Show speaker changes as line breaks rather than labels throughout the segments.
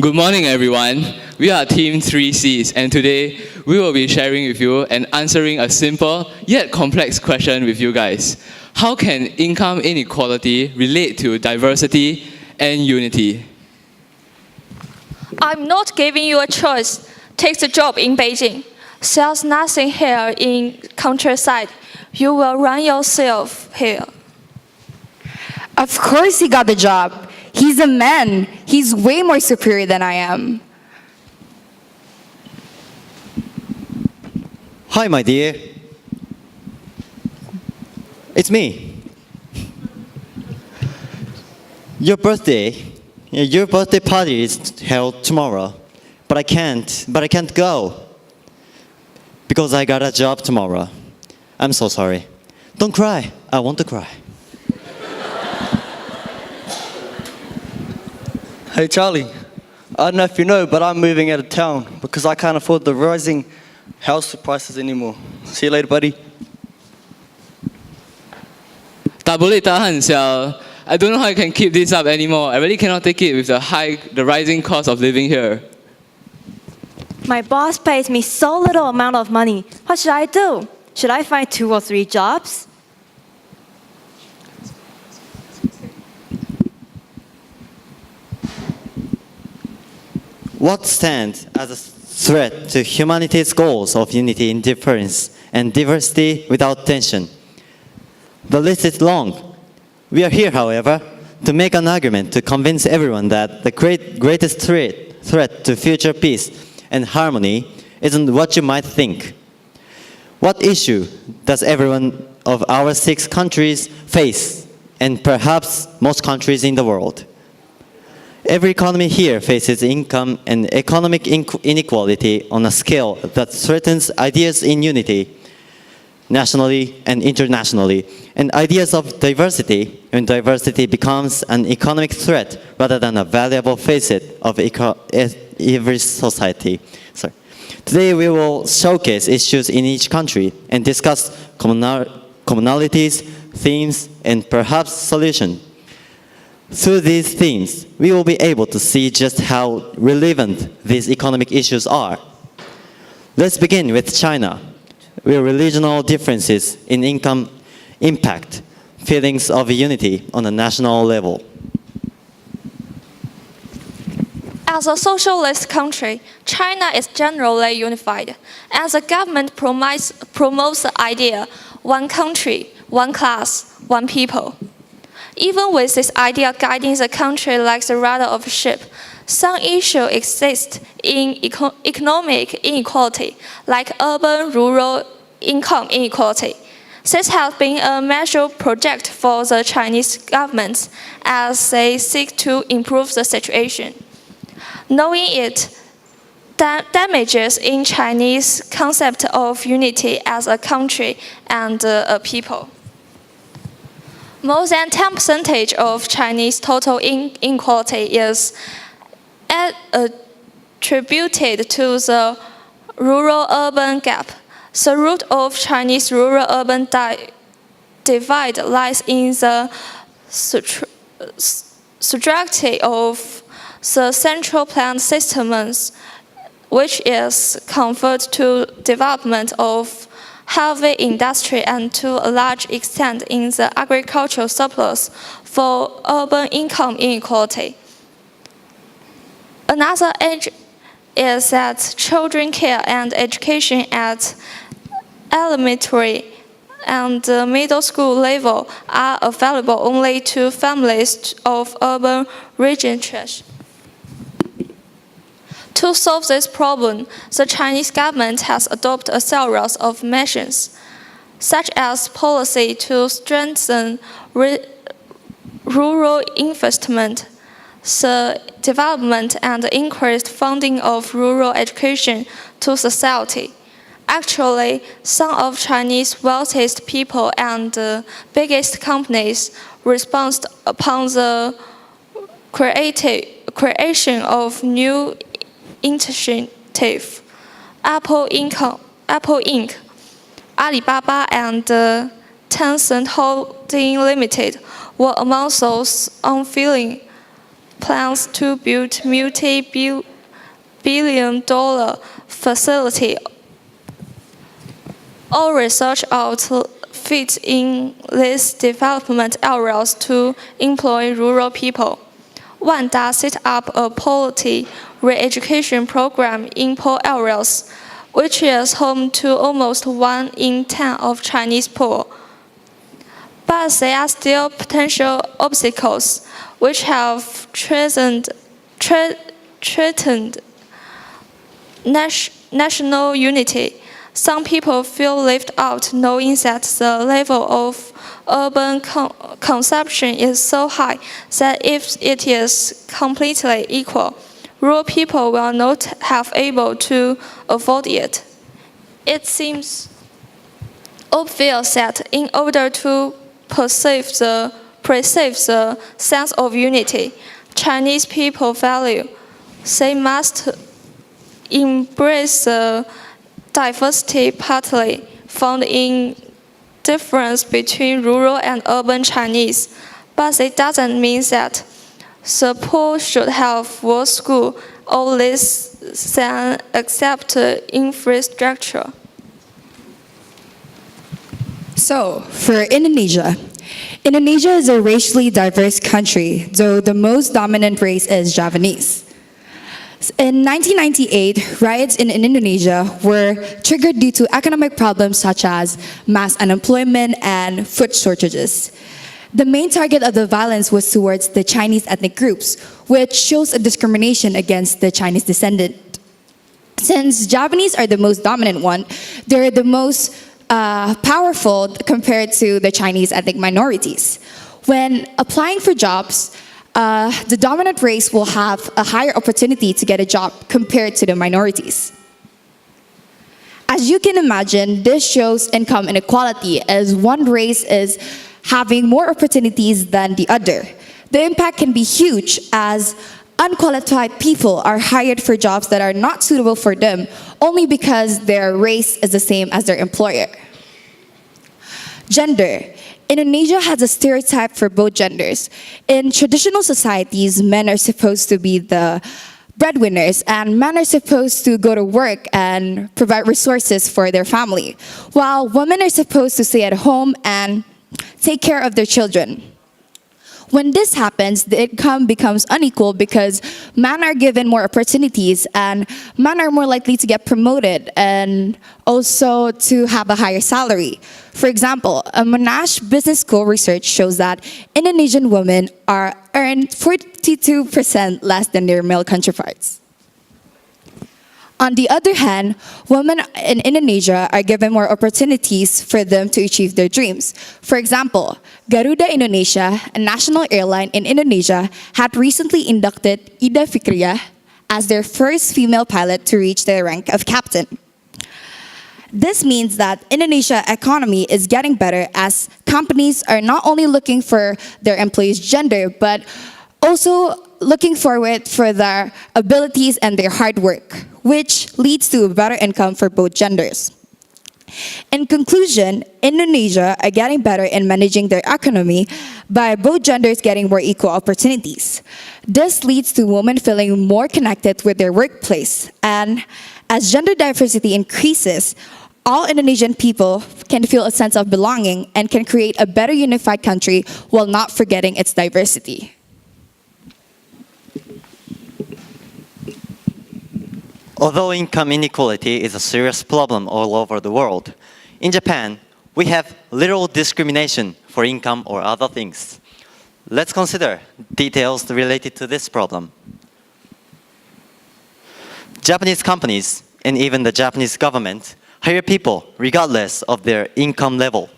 Good morning, everyone. We are Team 3Cs, and today we will be sharing with you and answering a simple yet complex question with you guys. How can income inequality relate to diversity and unity?
I'm not giving you a choice. Take the job in Beijing. Sells nothing here in countryside. You will run yourself here.
Of course he got the job. He's a man. He's way more superior than I am.
Hi, my dear. It's me. Your birthday party is held tomorrow, but I can't go because I got a job tomorrow. I'm so sorry. Don't cry. I want to cry.
Hey Charlie, I don't know if you know, but I'm moving out of town because I can't afford the rising house prices anymore. See you later, buddy.
Tak boleh tahan, Xiao. I don't know how I can keep this up anymore. I really cannot take it with the rising cost of living here.
My boss pays me so little amount of money. What should I do? Should I find 2 or 3 jobs?
What stands as a threat to humanity's goals of unity in difference and diversity without tension? The list is long. We are here, however, to make an argument to convince everyone that the greatest threat to future peace and harmony isn't what you might think. What issue does everyone of our 6 countries face, and perhaps most countries in the world? Every economy here faces income and economic inequality on a scale that threatens ideas in unity, nationally and internationally, and ideas of diversity when diversity becomes an economic threat rather than a valuable facet of every society. Sorry. Today we will showcase issues in each country and discuss commonalities, themes, and perhaps solutions. Through these themes, we will be able to see just how relevant these economic issues are. Let's begin with China, where regional differences in income impact feelings of unity on a national level.
As a socialist country, China is generally unified, and the government promotes the idea, one country, one class, one people. Even with this idea guiding the country like the rudder of a ship, some issues exist in economic inequality, like urban-rural income inequality. This has been a major project for the Chinese government as they seek to improve the situation. Knowing it damages in Chinese concept of unity as a country and a people. More than 10% of Chinese total inequality is attributed to the rural-urban gap. The root of Chinese rural-urban divide lies in the structure of the central planned systems, which is confined to development of heavy industry and to a large extent in the agricultural surplus for urban income inequality. Another edge is that children care and education at elementary and middle school level are available only to families of urban regions. To solve this problem, the Chinese government has adopted a series of measures, such as policy to strengthen rural investment, the development and increased funding of rural education to society. Actually, some of Chinese wealthiest people and biggest companies respond upon the creation of new initiative. Apple Inc., Alibaba, and Tencent Holding Limited were among those unveiling plans to build multi-billion-dollar facility. All research outfits in these development areas to employ rural people. Wanda set up a poverty re-education program in poor areas, which is home to almost 1 in 10 of Chinese poor. But there are still potential obstacles which have threatened national unity. Some people feel left out, knowing that the level of urban consumption is so high that if it is completely equal, rural people will not have able to afford it. It seems obvious that in order to preserve the sense of unity Chinese people value, they must embrace the diversity partly found in difference between rural and urban Chinese, but it doesn't mean that the poor should have worse school or less than accepted infrastructure.
So, for Indonesia, Indonesia is a racially diverse country, though the most dominant race is Javanese. In 1998, riots in Indonesia were triggered due to economic problems such as mass unemployment and food shortages. The main target of the violence was towards the Chinese ethnic groups, which shows a discrimination against the Chinese descendant. Since Javanese are the most dominant one, they're the most powerful compared to the Chinese ethnic minorities. When applying for jobs, the dominant race will have a higher opportunity to get a job compared to the minorities. As you can imagine, this shows income inequality as one race is having more opportunities than the other. The impact can be huge as unqualified people are hired for jobs that are not suitable for them only because their race is the same as their employer. Gender. Indonesia has a stereotype for both genders. In traditional societies, men are supposed to be the breadwinners and men are supposed to go to work and provide resources for their family, while women are supposed to stay at home and take care of their children. When this happens, the income becomes unequal because men are given more opportunities and men are more likely to get promoted and also to have a higher salary. For example, a Monash Business School research shows that Indonesian women are earned 42% less than their male counterparts. On the other hand, women in Indonesia are given more opportunities for them to achieve their dreams. For example, Garuda Indonesia, a national airline in Indonesia, had recently inducted Ida Fikriah as their first female pilot to reach the rank of captain. This means that Indonesia's economy is getting better as companies are not only looking for their employees' gender, but also looking forward for their abilities and their hard work, which leads to a better income for both genders. In conclusion, Indonesia are getting better in managing their economy by both genders getting more equal opportunities. This leads to women feeling more connected with their workplace, and as gender diversity increases, all Indonesian people can feel a sense of belonging and can create a better unified country while not forgetting its diversity.
Although income inequality is a serious problem all over the world, in Japan, we have little discrimination for income or other things. Let's consider details related to this problem. Japanese companies and even the Japanese government hire people regardless of their income level.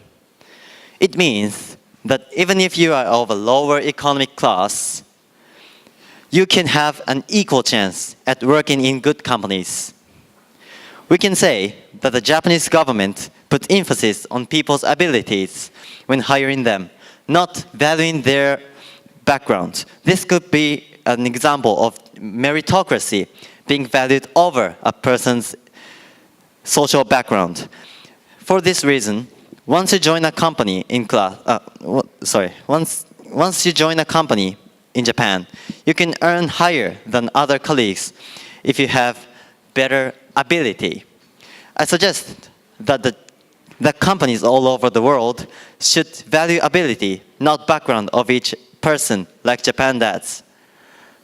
It means that even if you are of a lower economic class, you can have an equal chance at working in good companies. We can say that the Japanese government put emphasis on people's abilities when hiring them, not valuing their background. This could be an example of meritocracy being valued over a person's social background. For this reason, once you join a company in Japan, you can earn higher than other colleagues if you have better ability. I suggest that the companies all over the world should value ability, not background of each person like Japan does.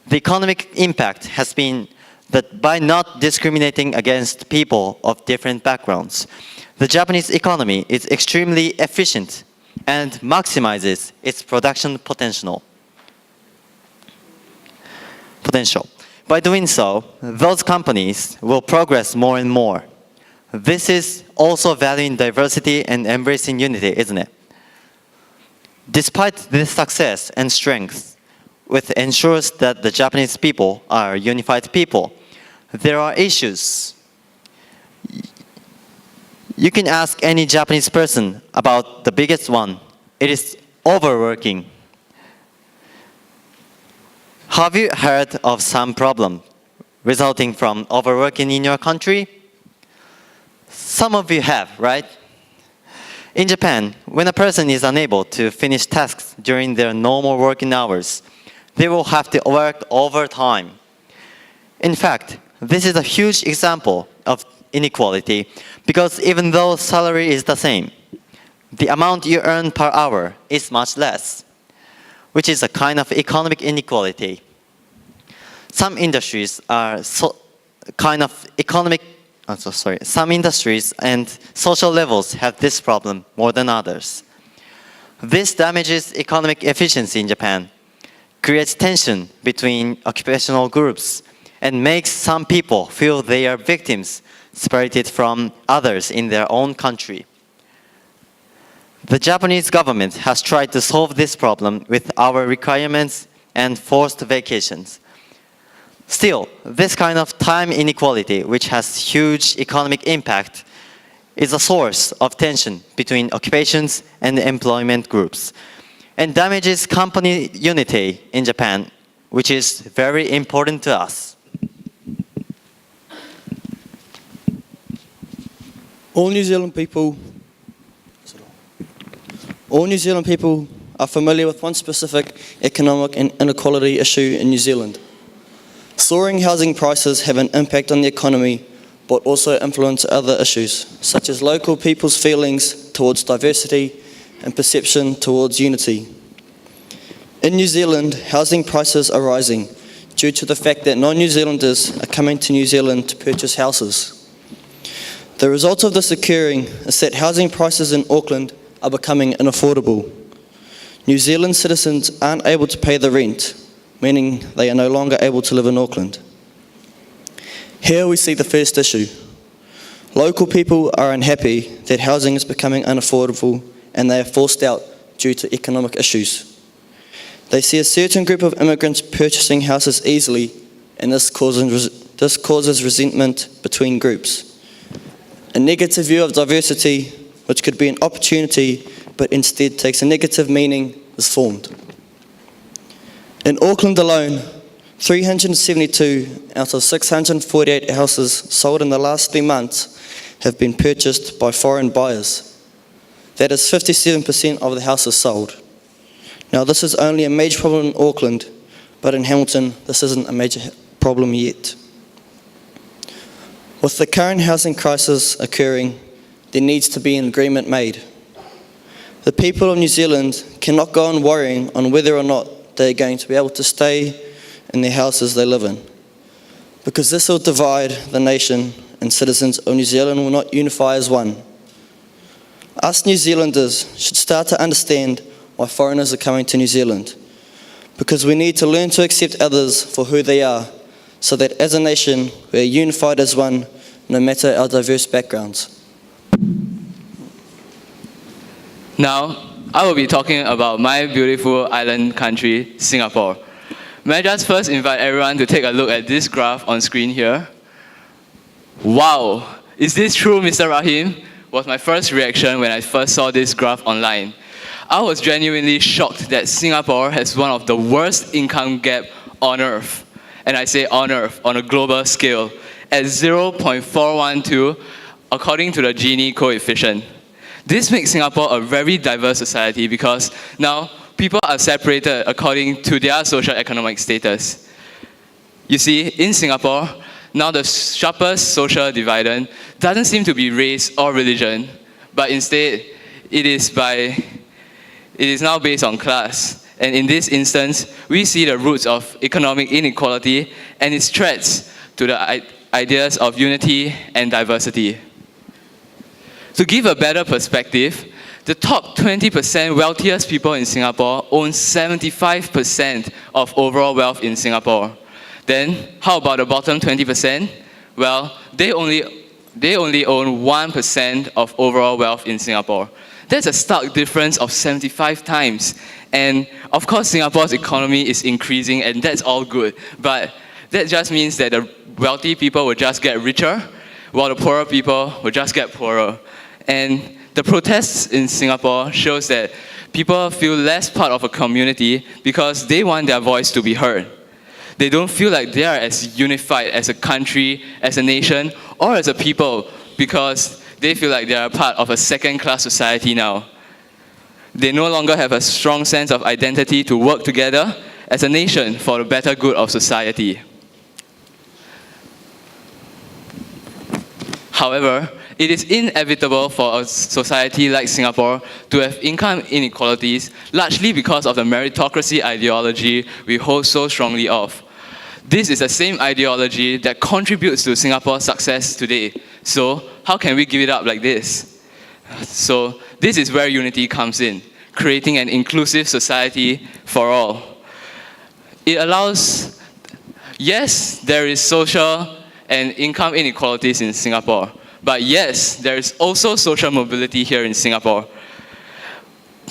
The economic impact has been that by not discriminating against people of different backgrounds, the Japanese economy is extremely efficient and maximizes its production potential. By doing so, those companies will progress more and more. This is also valuing diversity and embracing unity, isn't it? Despite this success and strength, which ensures that the Japanese people are unified people, there are issues. You can ask any Japanese person about the biggest one. It is overworking. Have you heard of some problem resulting from overworking in your country? Some of you have, right? In Japan, when a person is unable to finish tasks during their normal working hours, they will have to work overtime. In fact, this is a huge example of inequality because even though salary is the same, the amount you earn per hour is much less, which is a kind of economic inequality. Some industries are some industries and social levels have this problem more than others. This damages economic efficiency in Japan, creates tension between occupational groups, and makes some people feel they are victims separated from others in their own country. The Japanese government has tried to solve this problem with our requirements and forced vacations. Still, this kind of time inequality, which has huge economic impact, is a source of tension between occupations and employment groups, and damages company unity in Japan, which is very important to us.
All New Zealand people are familiar with one specific economic and inequality issue in New Zealand. Soaring housing prices have an impact on the economy, but also influence other issues, such as local people's feelings towards diversity and perception towards unity. In New Zealand, housing prices are rising due to the fact that non-New Zealanders are coming to New Zealand to purchase houses. The result of this occurring is that housing prices in Auckland are becoming unaffordable. New Zealand citizens aren't able to pay the rent, meaning they are no longer able to live in Auckland. Here we see the first issue. Local people are unhappy that housing is becoming unaffordable and they are forced out due to economic issues. They see a certain group of immigrants purchasing houses easily, and this causes resentment between groups. A negative view of diversity, which could be an opportunity but instead takes a negative meaning, is formed. In Auckland alone, 372 out of 648 houses sold in the last 3 months have been purchased by foreign buyers. That is 57% of the houses sold. Now, this is only a major problem in Auckland, but in Hamilton, this isn't a major problem yet. With the current housing crisis occurring, there needs to be an agreement made. The people of New Zealand cannot go on worrying on whether or not they are going to be able to stay in the houses they live in, because this will divide the nation, and citizens of New Zealand will not unify as one. Us New Zealanders should start to understand why foreigners are coming to New Zealand, because we need to learn to accept others for who they are, so that as a nation we are unified as one, no matter our diverse backgrounds.
Now, I will be talking about my beautiful island country, Singapore. May I just first invite everyone to take a look at this graph on screen here? Wow, is this true, Mr. Rahim? Was my first reaction when I first saw this graph online. I was genuinely shocked that Singapore has one of the worst income gap on earth. And I say on earth, on a global scale, at 0.412 according to the Gini coefficient. This makes Singapore a very diverse society because now people are separated according to their social economic status. You see, in Singapore, now the sharpest social dividend doesn't seem to be race or religion, but instead it is now based on class. And in this instance, we see the roots of economic inequality and its threats to the ideas of unity and diversity. To give a better perspective, the top 20% wealthiest people in Singapore own 75% of overall wealth in Singapore. Then, how about the bottom 20%? Well, they only own 1% of overall wealth in Singapore. That's a stark difference of 75 times. And of course, Singapore's economy is increasing, and that's all good. But that just means that the wealthy people will just get richer, while the poorer people will just get poorer. And the protests in Singapore shows that people feel less part of a community because they want their voice to be heard. They don't feel like they are as unified as a country, as a nation, or as a people because they feel like they are part of a second-class society now. They no longer have a strong sense of identity to work together as a nation for the better good of society. However, it is inevitable for a society like Singapore to have income inequalities, largely because of the meritocracy ideology we hold so strongly of. This is the same ideology that contributes to Singapore's success today. So, how can we give it up like this? So, this is where unity comes in, creating an inclusive society for all. It allows, yes, there is social and income inequalities in Singapore. But yes, there is also social mobility here in Singapore.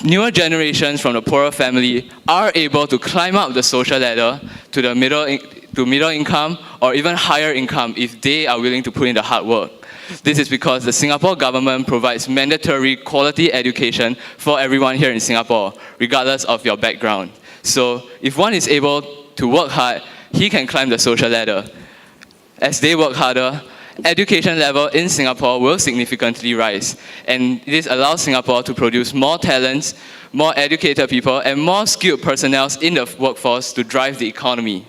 Newer generations from the poorer family are able to climb up the social ladder to the middle income or even higher income if they are willing to put in the hard work. This is because the Singapore government provides mandatory quality education for everyone here in Singapore, regardless of your background. So if one is able to work hard, he can climb the social ladder. As they work harder, education level in Singapore will significantly rise. And this allows Singapore to produce more talents, more educated people, and more skilled personnel in the workforce to drive the economy.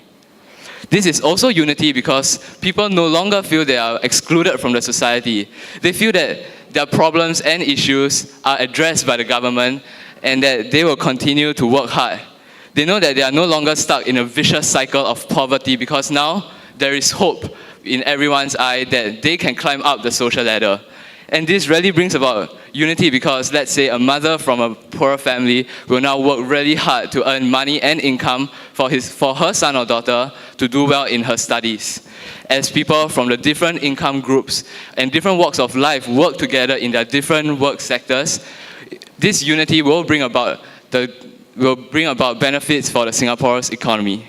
This is also unity because people no longer feel they are excluded from the society. They feel that their problems and issues are addressed by the government and that they will continue to work hard. They know that they are no longer stuck in a vicious cycle of poverty because now there is hope in everyone's eye that they can climb up the social ladder. And this really brings about unity because, let's say, a mother from a poor family will now work really hard to earn money and income for her son or daughter to do well in her studies. As people from the different income groups and different walks of life work together in their different work sectors, this unity will bring about benefits for the Singapore's economy.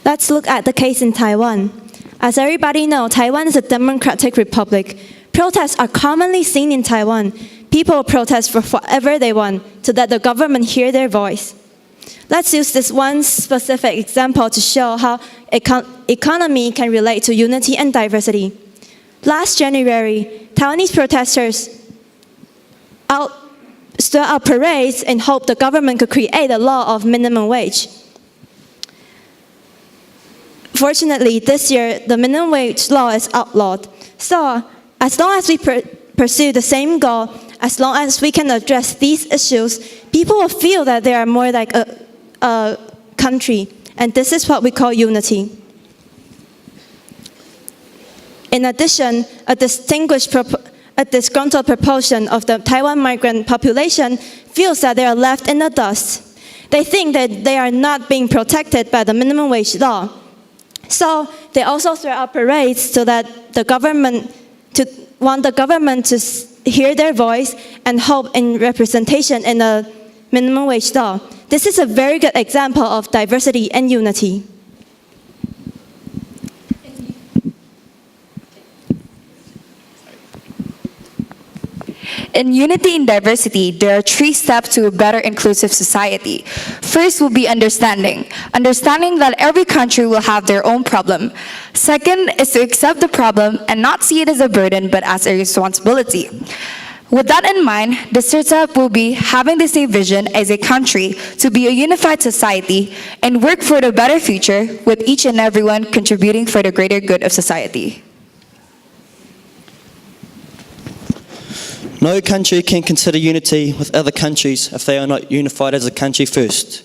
Let's look at the case in Taiwan. As everybody knows, Taiwan is a democratic republic. Protests are commonly seen in Taiwan. People protest for whatever they want to let the government hear their voice. Let's use this one specific example to show how economy can relate to unity and diversity. Last January, Taiwanese protesters stood out parades and hoped the government could create a law of minimum wage. Fortunately, this year, the minimum wage law is outlawed. So, as long as we pursue the same goal, as long as we can address these issues, people will feel that they are more like a country. And this is what we call unity. In addition, a disgruntled proportion of the Taiwan migrant population feels that they are left in the dust. They think that they are not being protected by the minimum wage law. So they also throw out parades so that want the government to hear their voice and hope in representation in the minimum wage law. This is a very good example of diversity and unity.
In unity in diversity, there are 3 steps to a better inclusive society. First will be understanding. Understanding that every country will have their own problem. Second is to accept the problem and not see it as a burden but as a responsibility. With that in mind, the third step will be having the same vision as a country to be a unified society and work for the better future with each and everyone contributing for the greater good of society.
No country can consider unity with other countries if they are not unified as a country first.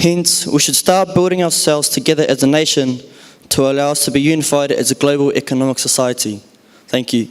Hence, we should start building ourselves together as a nation to allow us to be unified as a global economic society. Thank you.